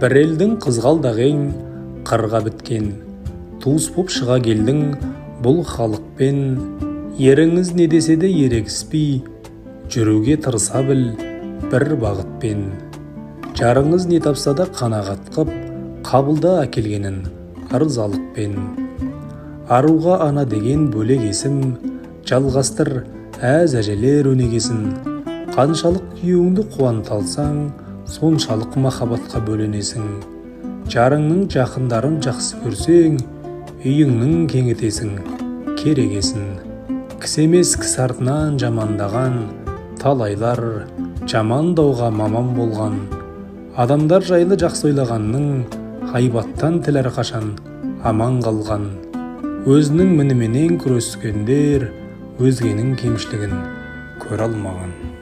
бір елдің қызғалдағың қырға біткен, туыс боп шыға келдің бұл халықпен. Еріңіз не десе де ерегіспей, жүруге тырыса біл бір бағытпен. Жарыңыз не тапса да қанағат қып, қабылда әкелгенін ырзалықпен. Аруға ана деген бөлек есім, жалғастыр әз әжелер өнегесін. Қаншалық күйеуіңді қуанта алсаң, соншалық махаббатқа бөленесің. Жарыңның жақындарын жақсы көрсең, үйіңнің кеңітесің, керегесін. Кісі емес кісі артынан жамандаған, талайлар жамандауға маман болған. Адамдар жайлы жақсы ойлағанның, ғайбаттан тіл әрқашан аман қалған. Өзінің мініменен күрескендер, өзгенің кемшілігін көре алмаған.